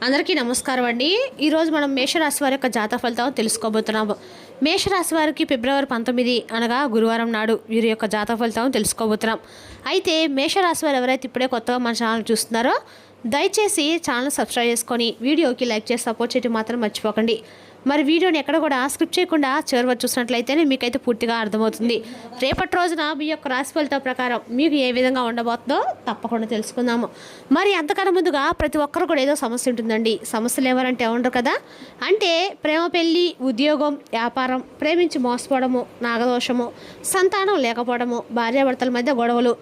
అందరికీ నమస్కారం అండి. ఈరోజు మనం మేషరాశి వారి యొక్క జాతక ఫలితాలను తెలుసుకోబోతున్నాము. మేషరాశి వారికి ఫిబ్రవరి 19 అనగా గురువారం నాడు వీరి యొక్క జాతక ఫలితాలను తెలుసుకోబోతున్నాం. అయితే మేషరాశి వారు ఎవరైతే ఇప్పుడే కొత్తగా మన ఛానల్ చూస్తున్నారో దయచేసి ఛానల్ సబ్స్క్రైబ్ చేసుకొని వీడియోకి లైక్ చేసి సపోర్ట్ చేయడం మాత్రం మర్చిపోకండి. మరి వీడియోని ఎక్కడ కూడా స్క్రిప్ట్ చేయకుండా చివరి చూసినట్లయితేనే మీకైతే పూర్తిగా అర్థమవుతుంది. రేపటి రోజున మీ యొక్క రాశి ఫలితం ప్రకారం మీకు ఏ విధంగా ఉండబోతుందో తప్పకుండా తెలుసుకుందాము. మరి అంతకన్నా ముందుగా ప్రతి ఒక్కరు కూడా ఏదో సమస్య ఉంటుందండి. సమస్యలు ఎవరంటే ఉండరు కదా, అంటే ప్రేమ, పెళ్ళి, ఉద్యోగం, వ్యాపారం, ప్రేమించి మోసపోవడము, నాగదోషము, సంతానం లేకపోవడము, భార్యాభర్తల మధ్య గొడవలు,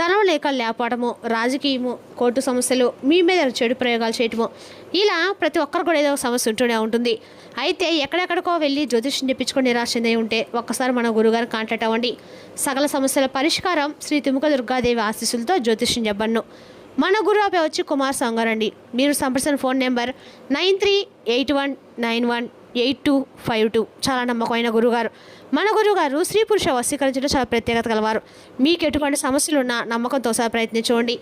ధనం లేకపోవడము, రాజకీయము, కోర్టు సమస్యలు, మీ మీద చెడు ప్రయోగాలు చేయటము, ఇలా ప్రతి ఒక్కరు కూడా ఏదో సమస్య ఉంటూనే ఉంటుంది. అయితే ఎక్కడెక్కడికో వెళ్ళి జ్యోతిష్యం చెప్పించుకొని నిరాశ చెంది ఉంటే ఒక్కసారి మన గురుగారు కాంటాక్ట్ అవ్వండి. సకల సమస్యల పరిష్కారం శ్రీ తుముక దుర్గాదేవి ఆశీస్సులతో జ్యోతిష్యం చెప్పను. మన గురువు వచ్చి కుమార్ సంగారండి. మీరు సంప్రదించిన ఫోన్ నెంబర్ 9381918252. చాలా నమ్మకమైన గురుగారు. మన గురుగారు స్త్రీ పురుష వశీకరించడం చాలా ప్రత్యేకత కలవారు. మీకు ఎటువంటి సమస్యలు ఉన్నా నమ్మకంతో సహా ప్రయత్నించండి.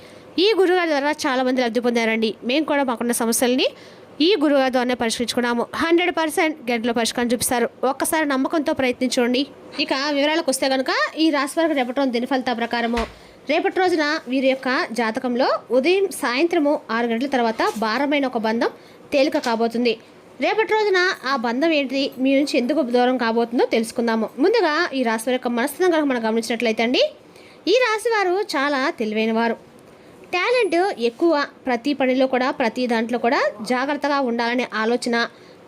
ఈ గురుగారి ద్వారా చాలామంది లబ్ధి పొందారండి. మేము కూడా మాకున్న సమస్యల్ని ఈ గురుగారి ద్వారానే పరిష్కరించుకున్నాము. 100% గంటలో పరిష్కారం చూపిస్తారు. ఒక్కసారి నమ్మకంతో ప్రయత్నించండి. ఇక వివరాలకు వస్తే కనుక ఈ రాశి వారికి రేపటి రోజు దిన ఫలితాల ప్రకారము రేపటి రోజున వీరి యొక్క జాతకంలో ఉదయం సాయంత్రము 6 గంటల తర్వాత భారమైన ఒక బంధం తేలిక కాబోతుంది. రేపటి రోజున ఆ బంధం ఏంటి, మీ నుంచి ఎందుకు దూరం కాబోతుందో తెలుసుకుందాము. ముందుగా ఈ రాశి వారి యొక్క మనస్తత్వం కనుక మనం గమనించినట్లయితే అండి, ఈ రాశి వారు చాలా తెలివైన వారు. టాలెంట్ ఎక్కువ. ప్రతి పనిలో కూడా ప్రతి దాంట్లో కూడా జాగ్రత్తగా ఉండాలనే ఆలోచన.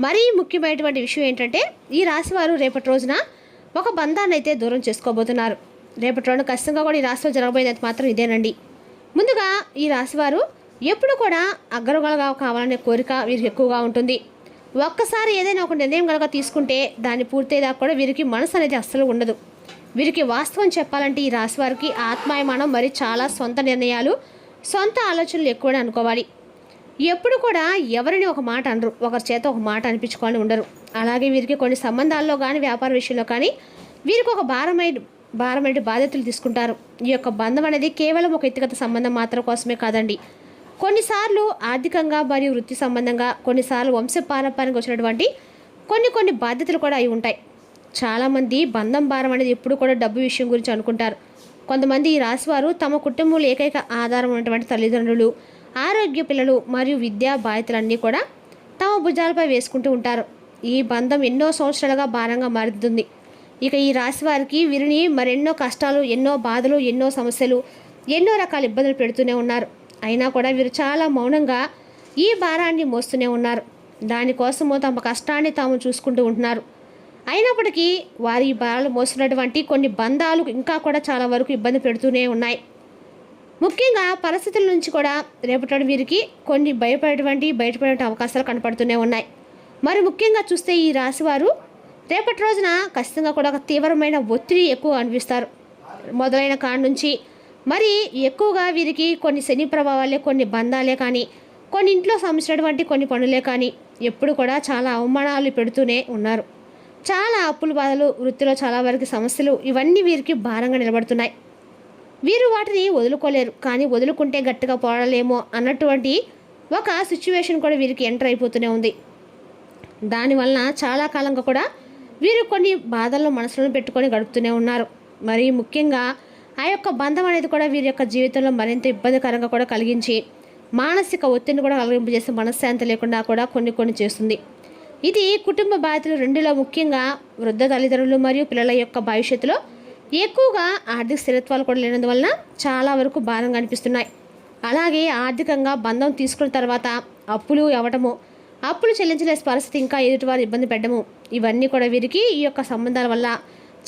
మరీ ముఖ్యమైనటువంటి విషయం ఏంటంటే ఈ రాశి వారు రేపటి రోజున ఒక బంధాన్ని అయితే దూరం చేసుకోబోతున్నారు. రేపటి రోజున ఖచ్చితంగా కూడా ఈ రాశిలో జరగబోయేది మాత్రం ఇదేనండి. ముందుగా ఈ రాశివారు ఎప్పుడు కూడా అగ్రగోళగా కావాలనే కోరిక వీరికి ఎక్కువగా ఉంటుంది. ఒక్కసారి ఏదైనా ఒక నిర్ణయం కనుక తీసుకుంటే దాన్ని పూర్తయ్యేదాకా కూడా వీరికి మనసు అనేది అస్సలు ఉండదు. వీరికి వాస్తవం చెప్పాలంటే ఈ రాశివారికి ఆత్మాభిమానం మరి చాలా సొంత నిర్ణయాలు, సొంత ఆలోచనలు ఎక్కువ అనుకోవాలి. ఎప్పుడు కూడా ఎవరిని ఒక మాట అనరు, ఒకరి చేత ఒక మాట అనిపించుకొని ఉండరు. అలాగే వీరికి కొన్ని సంబంధాల్లో కానీ వ్యాపార విషయంలో కానీ వీరికి ఒక భారమైన బాధ్యతలు తీసుకుంటారు. ఈ యొక్క బంధం అనేది కేవలం ఒక వ్యక్తిగత సంబంధం మాత్రం కోసమే కాదండి. కొన్నిసార్లు ఆర్థికంగా మరియు వృత్తి సంబంధంగా, కొన్నిసార్లు వంశపారంపర్యంగా వచ్చినటువంటి కొన్ని బాధ్యతలు కూడా అయి ఉంటాయి. చాలామంది బంధం భారం అనేది ఎప్పుడు కూడా డబ్బు విషయం గురించి అనుకుంటారు. కొంతమంది ఈ రాశివారు తమ కుటుంబంలో ఏకైక ఆధారం ఉన్నటువంటి తల్లిదండ్రులు, ఆరోగ్య, పిల్లలు మరియు విద్యా బాధ్యతలన్నీ కూడా తమ భుజాలపై వేసుకుంటూ ఉంటారు. ఈ బంధం ఎన్నో సంవత్సరాలుగా భారంగా మారుతుంది. ఇక ఈ రాశి వారికి వీరిని మరెన్నో కష్టాలు, ఎన్నో బాధలు, ఎన్నో సమస్యలు, ఎన్నో రకాల ఇబ్బందులు పెడుతూనే ఉన్నారు. అయినా కూడా వీరు చాలా మౌనంగా ఈ భారాన్ని మోస్తూనే ఉన్నారు. దానికోసము తమ కష్టాన్ని తాము చూసుకుంటూ ఉంటున్నారు. అయినప్పటికీ వారి ఈ భారాలు మోస్తున్నటువంటి కొన్ని బంధాలు ఇంకా కూడా చాలా వరకు ఇబ్బంది పెడుతూనే ఉన్నాయి. ముఖ్యంగా పరిస్థితుల నుంచి కూడా రేపటి వీరికి కొన్ని బయటపడే అవకాశాలు కనపడుతూనే ఉన్నాయి. మరి ముఖ్యంగా చూస్తే ఈ రాశివారు రేపటి రోజున ఖచ్చితంగా కూడా ఒక తీవ్రమైన ఒత్తిడి ఎక్కువ అనిపిస్తారు. మొదలైన కాడి నుంచి మరి ఎక్కువగా వీరికి కొన్ని శని ప్రభావాలే, కొన్ని బంధాలే కానీ, కొన్ని ఇంట్లో సంబంధించినటువంటి కొన్ని పనులే కానీ ఎప్పుడు కూడా చాలా అవమానాలు పెడుతూనే ఉన్నారు. చాలా అప్పుల బాధలు, వృత్తిలో చాలా వరకు సమస్యలు, ఇవన్నీ వీరికి భారంగా నిలబడుతున్నాయి. వీరు వాటిని వదులుకోలేరు, కానీ వదులుకుంటే గట్టిగా పోరాడలేమో అన్నటువంటి ఒక సిచ్యువేషన్ కూడా వీరికి ఎంటర్ అయిపోతూనే ఉంది. దానివలన చాలా కాలంగా కూడా వీరు కొన్ని బాధల్లో మనసులను పెట్టుకొని గడుపుతూనే ఉన్నారు. మరి ముఖ్యంగా ఆ యొక్క బంధం అనేది కూడా వీరి యొక్క జీవితంలో మరింత ఇబ్బందికరంగా కూడా కలిగించి మానసిక ఒత్తిడిని కూడా కలిగింపజేసి మనశ్శాంతి లేకుండా కూడా కొన్ని చేస్తుంది. ఇది కుటుంబ బాధ్యతలు రెండులో ముఖ్యంగా వృద్ధ తల్లిదండ్రులు మరియు పిల్లల యొక్క భవిష్యత్తులో ఎక్కువగా ఆర్థిక స్థిరత్వాలు కూడా లేనందువలన చాలా వరకు భారంగా అనిపిస్తున్నాయి. అలాగే ఆర్థికంగా బంధం తీసుకున్న తర్వాత అప్పులు అవ్వటము, అప్పులు చెల్లించలేని పరిస్థితి, ఇంకా ఎదుటివారు ఇబ్బంది పెట్టడము, ఇవన్నీ కూడా వీరికి ఈ యొక్క సంబంధాల వల్ల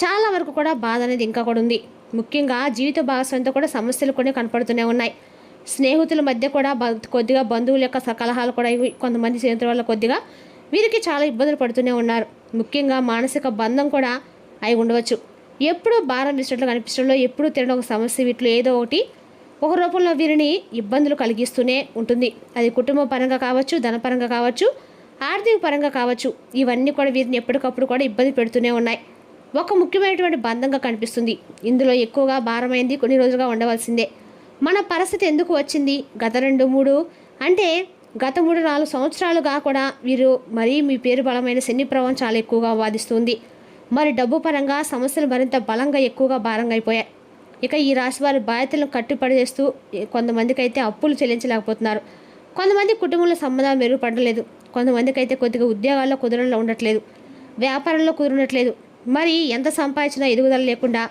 చాలా వరకు కూడా బాధ అనేది ఇంకా కూడా ఉంది. ముఖ్యంగా జీవిత భాగస్వామితో కూడా సమస్యలు కొన్ని కనపడుతూనే ఉన్నాయి. స్నేహితుల మధ్య కూడా కొద్దిగా బంధువుల యొక్క కలహాలు కూడా కొంతమంది స్నేహితుల వల్ల కొద్దిగా వీరికి చాలా ఇబ్బందులు పడుతూనే ఉన్నారు. ముఖ్యంగా మానసిక బంధం కూడా అయి ఉండవచ్చు. ఎప్పుడూ భారం వేసినట్లు కనిపించడంలో, ఎప్పుడూ తినడం ఒక సమస్య, వీటిలో ఏదో ఒకటి ఒక రూపంలో వీరిని ఇబ్బందులు కలిగిస్తూనే ఉంటుంది. అది కుటుంబ పరంగా కావచ్చు, ధనపరంగా కావచ్చు, ఆర్థిక పరంగా కావచ్చు, ఇవన్నీ కూడా వీరిని ఎప్పటికప్పుడు కూడా ఇబ్బంది పెడుతూనే ఉన్నాయి. ఒక ముఖ్యమైనటువంటి బంధంగా కనిపిస్తుంది. ఇందులో ఎక్కువగా భారమైంది కొన్ని రోజులుగా ఉండవలసిందే. మన పరిస్థితి ఎందుకు వచ్చింది, గత 2-3 అంటే గత 3-4 సంవత్సరాలుగా కూడా వీరు మరీ మీ పేరు బలమైన శని ప్రభావం చాలా ఎక్కువగా వాదిస్తుంది. మరి డబ్బు పరంగా సమస్యలు మరింత బలంగా ఎక్కువగా భారంగా అయిపోయాయి. ఇక ఈ రాశి వారి బాధ్యతలను కట్టుపడేస్తూ కొంతమందికి అయితే అప్పులు చెల్లించలేకపోతున్నారు. కొంతమంది కుటుంబంలో సంబంధాలు మెరుగుపడలేదు. కొంతమందికి అయితే కొద్దిగా ఉద్యోగాల్లో కుదరలో ఉండట్లేదు, వ్యాపారంలో కుదరట్లేదు. మరి ఎంత సంపాదించినా ఎదుగుదల లేకుండా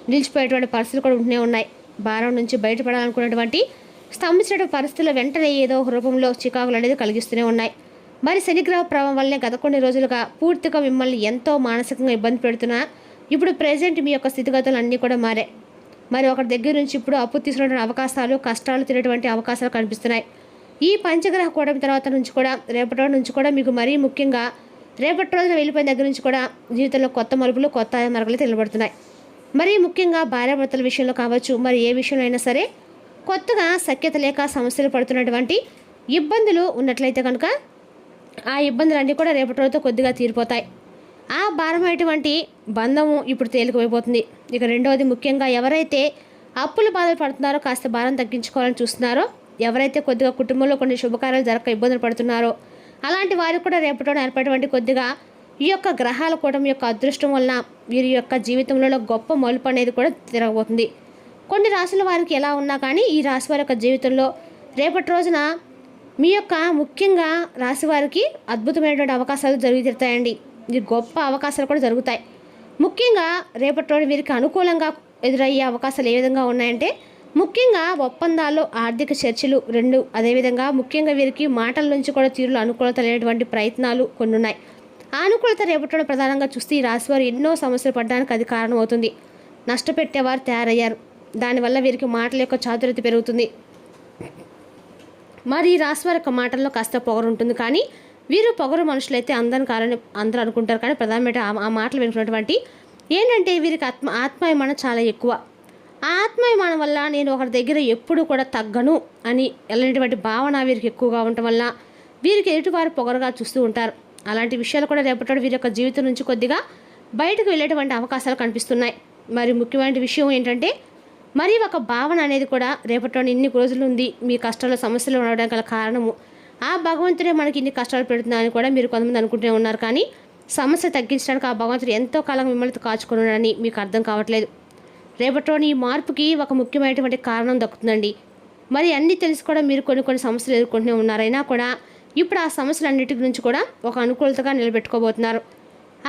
నిలిచిపోయేటువంటి పరిస్థితులు కూడా ఉంటూనే ఉన్నాయి. భారం నుంచి బయటపడాలనుకున్నటువంటి స్తంభించిన పరిస్థితుల్లో వెంటనే ఏదో ఒక రూపంలో చికాకులు అనేది కలిగిస్తూనే ఉన్నాయి. మరి శనిగ్రహ ప్రభావం వల్లనే గత కొన్ని రోజులుగా పూర్తిగా మిమ్మల్ని ఎంతో మానసికంగా ఇబ్బంది పెడుతున్నా ఇప్పుడు ప్రెజెంట్ మీ యొక్క స్థితిగతులు అన్నీ కూడా మారాయి. మరి ఒకరి దగ్గర నుంచి ఇప్పుడు అప్పు తీసుకునే అవకాశాలు, కష్టాలు తినేటువంటి అవకాశాలు కనిపిస్తున్నాయి. ఈ పంచగ్రహ కూడమి తర్వాత నుంచి కూడా రేపటి రోజు నుంచి కూడా మీకు మరీ ముఖ్యంగా రేపటి రోజున వెళ్ళిపోయిన దగ్గర నుంచి కూడా జీవితంలో కొత్త మలుపులు, కొత్త మార్గాలు నిలబడుతున్నాయి. మరీ ముఖ్యంగా భార్యాభర్తల విషయంలో కావచ్చు, మరి ఏ విషయంలో అయినా సరే కొత్తగా సఖ్యత లేక సమస్యలు పడుతున్నటువంటి ఇబ్బందులు ఉన్నట్లయితే కనుక ఆ ఇబ్బందులన్నీ కూడా రేపటి రోజుతో కొద్దిగా తీరిపోతాయి. ఆ భారమైనటువంటి బంధము ఇప్పుడు తేలికైపోతుంది. ఇక రెండవది ముఖ్యంగా ఎవరైతే అప్పుల బాధలు పడుతున్నారో కాస్త భారం తగ్గించుకోవాలని చూస్తున్నారో, ఎవరైతే కొద్దిగా కుటుంబంలో కొన్ని శుభకార్యాలు జరగక ఇబ్బందులు పడుతున్నారో అలాంటి వారికి కూడా రేపటి ఏర్పడేటువంటి కొద్దిగా ఈ యొక్క గ్రహాల కూటమి యొక్క అదృష్టం వలన వీరి యొక్క జీవితంలో గొప్ప మలుపు అనేది కూడా తిరగబోతుంది. కొన్ని రాశుల వారికి ఎలా ఉన్నా కానీ ఈ రాశి వారి యొక్క జీవితంలో రేపటి రోజున మీ యొక్క ముఖ్యంగా రాశి వారికి అద్భుతమైనటువంటి అవకాశాలు జరుగుతాయండి. ఈ గొప్ప అవకాశాలు కూడా జరుగుతాయి. ముఖ్యంగా రేపటి రోజు వీరికి అనుకూలంగా ఎదురయ్యే అవకాశాలు ఏ విధంగా ఉన్నాయంటే, ముఖ్యంగా ఒప్పందాలు, ఆర్థిక చర్చలు 2, అదేవిధంగా ముఖ్యంగా వీరికి మాటల నుంచి కూడా తీరులో అనుకూలత లేనటువంటి ప్రయత్నాలు కొన్ని ఉన్నాయి. ఆ అనుకూలత రేపటి ప్రధానంగా చూస్తే ఈ రాశివారు ఎన్నో సమస్యలు పడడానికి అది కారణమవుతుంది. నష్టపెట్టేవారు తయారయ్యారు. దానివల్ల వీరికి మాటల యొక్క చాతుర్యత పెరుగుతుంది. మరి ఈ రాశివారి యొక్క మాటల్లో కాస్త పొగరు ఉంటుంది. కానీ వీరు పొగరు మనుషులైతే అందని కారణం అందరూ అనుకుంటారు. కానీ ప్రధానమైన ఆ మాటలు వినుకున్నటువంటి ఏంటంటే వీరికి ఆత్మాభిమానం చాలా ఎక్కువ. ఆ ఆత్మాభిమానం వల్ల నేను ఒకరి దగ్గర ఎప్పుడు కూడా తగ్గను అని వెళ్ళినటువంటి భావన వీరికి ఎక్కువగా ఉండటం వల్ల వీరికి ఎదుటివారు పొగరుగా చూస్తూ ఉంటారు. అలాంటి విషయాలు కూడా రేపటి వీరి యొక్క జీవితం నుంచి కొద్దిగా బయటకు వెళ్ళేటువంటి అవకాశాలు కనిపిస్తున్నాయి. మరి ముఖ్యమైన విషయం ఏంటంటే, మరి ఒక భావన అనేది కూడా రేపటి ఇన్ని రోజులు ఉంది మీ కష్టాలు, సమస్యలు ఉండడానికి గల కారణము ఆ భగవంతుడే మనకి ఇన్ని కష్టాలు పెడుతున్నారని కూడా మీరు కొంతమంది అనుకుంటూనే ఉన్నారు. కానీ సమస్య తగ్గించడానికి ఆ భగవంతుడు ఎంతో కాలం మిమ్మల్ని కాచుకుని ఉన్నాడని మీకు అర్థం కావట్లేదు. రేపటిలోని ఈ మార్పుకి ఒక ముఖ్యమైనటువంటి కారణం దక్కుతుందండి. మరి అన్నీ తెలిసి కూడా మీరు కొన్ని సమస్యలు ఎదుర్కొంటూనే ఉన్నారైనా కూడా ఇప్పుడు ఆ సమస్యలన్నిటి నుంచి కూడా ఒక అనుకూలతగా నిలబెట్టుకోబోతున్నారు.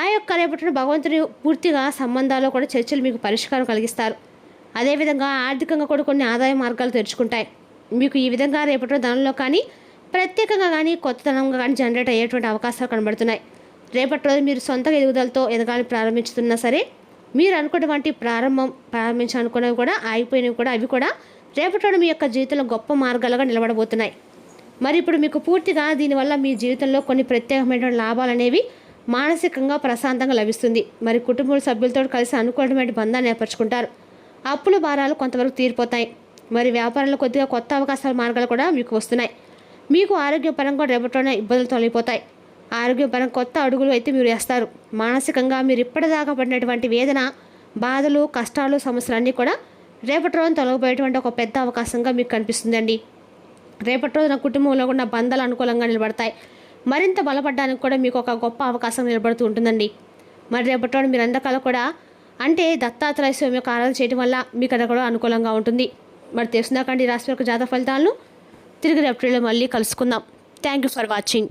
ఆ యొక్క రేపటిని భగవంతుని పూర్తిగా సంబంధాల్లో కూడా చర్చలు మీకు పరిష్కారం కలిగిస్తారు. అదేవిధంగా ఆర్థికంగా కూడా కొన్ని ఆదాయ మార్గాలు తెరుచుకుంటాయి. మీకు ఈ విధంగా రేపటి ధనంలో కానీ ప్రత్యేకంగా కానీ కొత్తదనంగా కానీ జనరేట్ అయ్యేటువంటి అవకాశాలు కనబడుతున్నాయి. రేపటి రోజు మీరు సొంత ఎదుగుదలతో ఎదగాలని ప్రారంభించుతున్నా సరే, మీరు అనుకున్నటువంటి ప్రారంభించాలనుకున్నవి కూడా ఆగిపోయినవి కూడా అవి కూడా రేపటి రోజు మీ యొక్క జీవితంలో గొప్ప మార్గాలుగా నిలబడబోతున్నాయి. మరి ఇప్పుడు మీకు పూర్తిగా దీనివల్ల మీ జీవితంలో కొన్ని ప్రత్యేకమైన లాభాలు అనేవి మానసికంగా ప్రశాంతంగా లభిస్తుంది. మరి కుటుంబ సభ్యులతో కలిసి అనుకూలమైన బంధాన్ని ఏర్పరచుకుంటారు. అప్పుల భారాలు కొంతవరకు తీరిపోతాయి. మరి వ్యాపారంలో కొద్దిగా కొత్త అవకాశాల మార్గాలు కూడా మీకు వస్తున్నాయి. మీకు ఆరోగ్యపరంగా రేపటిలోనే ఇబ్బందులు తొలగిపోతాయి. ఆరోగ్యపరంగా కొత్త అడుగులు అయితే మీరు వేస్తారు. మానసికంగా మీరు ఇప్పటిదాకా పడినటువంటి వేదన, బాధలు, కష్టాలు, సమస్యలు అన్నీ కూడా రేపటి రోజున తొలగిపోయేటువంటి ఒక పెద్ద అవకాశంగా మీకు కనిపిస్తుందండి. రేపటి రోజున కుటుంబంలో ఉన్న బంధాలు అనుకూలంగా నిలబడతాయి. మరింత బలపడడానికి కూడా మీకు ఒక గొప్ప అవకాశం నిలబడుతూ ఉంటుందండి. మరి రేపటి రోజు మీరు అందకాల కూడా అంటే దత్తాత్రేయ స్వామి యొక్క ఆరాధన చేయడం వల్ల మీకు అది కూడా అనుకూలంగా ఉంటుంది. మరి తెలుసుకుందాకండి రాశి యొక్క జాతక ఫలితాలను తిరిగి రేపటిలో మళ్ళీ కలుసుకుందాం. Thank you for watching.